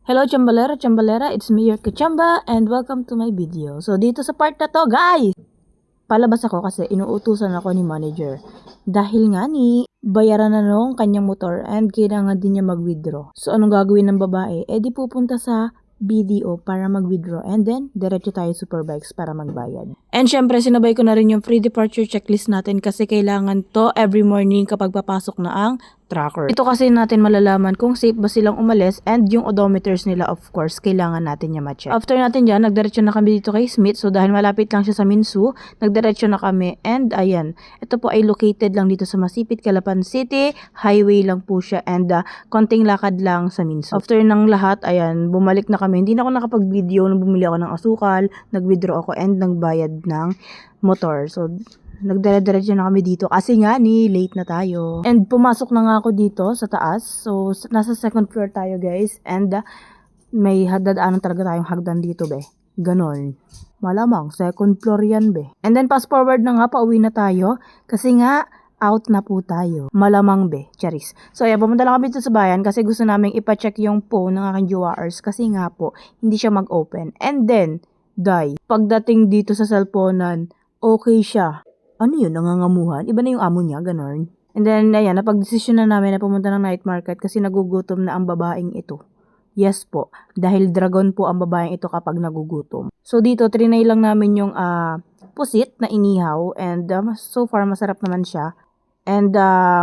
Hello Chambalera, Chambalera, it's me your Kachamba and welcome to my video. So dito sa part na to guys, palabas ako kasi inuutusan ako ni manager. Dahil nga ni bayaran na nung kanyang motor and kailangan din niya mag-withdraw. So anong gagawin ng babae? Eh di pupunta sa BDO para mag-withdraw and then diretso tayo Superbikes para magbayad. And syempre sinabay ko na rin yung free departure checklist natin kasi kailangan to every morning kapag papasok na ang tracker. Ito kasi natin malalaman kung safe ba silang umalis and yung odometers nila of course kailangan natin niya ma-check. After natin dyan, nagdiretso na kami dito kay Smith. So dahil malapit lang siya sa Minsu, nagdiretso na kami and ayan, ito po ay located lang dito sa Masipit, Calapan City. Highway lang po siya and konting lakad lang sa Minsu. After ng lahat, ayan, bumalik na kami. Hindi na ako nakapag-video nung bumili ako ng asukal, nag-withdraw ako and nagbayad ng motor. So nagdire-diretso na kami dito kasi nga ni late na tayo. And pumasok na nga ako dito sa taas. So nasa second floor tayo guys. And may dadaanan talaga tayong hagdan dito be. Ganon. Malamang second floor yan be. And then fast forward na nga, pauwi na tayo. Kasi nga out na po tayo. Malamang be. Charis. So ayan, pumunta lang kami dito sa bayan kasi gusto namin ipacheck yung phone ng aking jowaers kasi nga po hindi siya mag-open. And then pagdating dito sa cellphonean, okay siya. Ano yun, nangangamuhan? Iba na yung amo niya, ganon. And then, ayan, napag-desisyon na namin na pumunta ng night market kasi nagugutom na ang babaeng ito. Yes po, dahil dragon po ang babaeng ito kapag nagugutom. So dito, trinay lang namin yung pusit na inihaw and so far masarap naman siya. And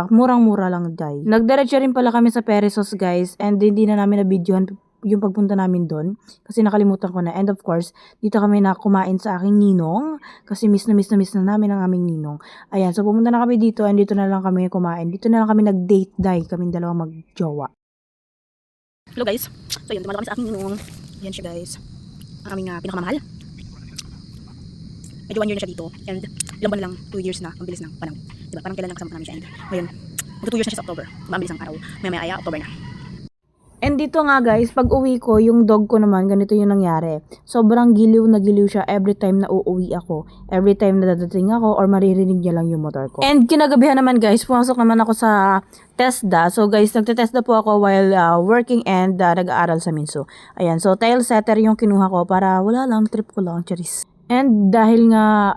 murang-mura lang day. Nagdiretso rin pala kami sa Peresos guys and hindi na namin na-videohan yung pagpunta namin doon kasi nakalimutan ko na. And of course, dito kami na kumain sa aking ninong kasi miss na namin ang aming ninong. Ayan, so pumunta na kami dito and dito na lang kami kumain. Dito na lang kami nag-date day, kaming dalawang mag-jowa. Hello guys, so yun, dumalo kami sa aking ninong. Yan siya guys, ang aming pinakamamahal. Medyo 1 year na siya dito and ilang buwan lang, 2 years na, ang bilis ng panahon. Diba, parang kailan lang kasama namin siya and ngayon, magto 2 years na siya sa October. Mabilis ang araw, maya October na. And dito nga guys, pag uwi ko, yung dog ko naman, ganito yung nangyari. Sobrang giliw na giliw siya every time na uuwi ako. Every time na dadating ako or maririnig niya lang yung motor ko. And kinagabihan naman guys, pumasok naman ako sa TESDA. So guys, nagte-TESDA po ako while working and nag-aaral sa Minsu. Ayan, so tile setter yung kinuha ko para wala lang, trip ko lang, charis. And dahil nga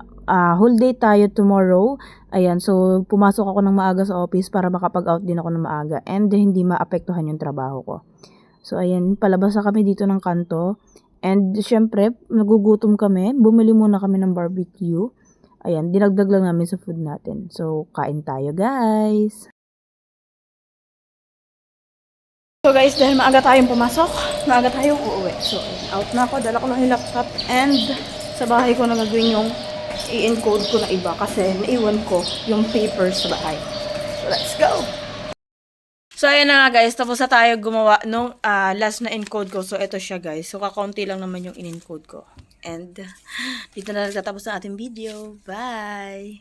whole day tayo tomorrow. Ayan, so pumasok ako ng maaga sa office para makapag-out din ako ng maaga and hindi maapektuhan yung trabaho ko. So ayan, palabas na kami dito ng kanto. And syempre, nagugutom kami. Bumili muna kami ng barbecue. Ayan, dinagdag lang namin sa food natin. So kain tayo guys. So guys, dahil maaga tayong pumasok, maaga tayong uuwi. So out na ako, dala ko lang yung laptop and sa bahay ko na gagawin yung i-encode ko na iba kasi naiwan ko yung papers sa bahay. So, let's go! So, ayan na nga guys. Tapos na tayo gumawa nung last na encode ko. So, ito siya guys. So, kakaunti lang naman yung in-encode ko. And, dito na nagtatapos ang ating video. Bye!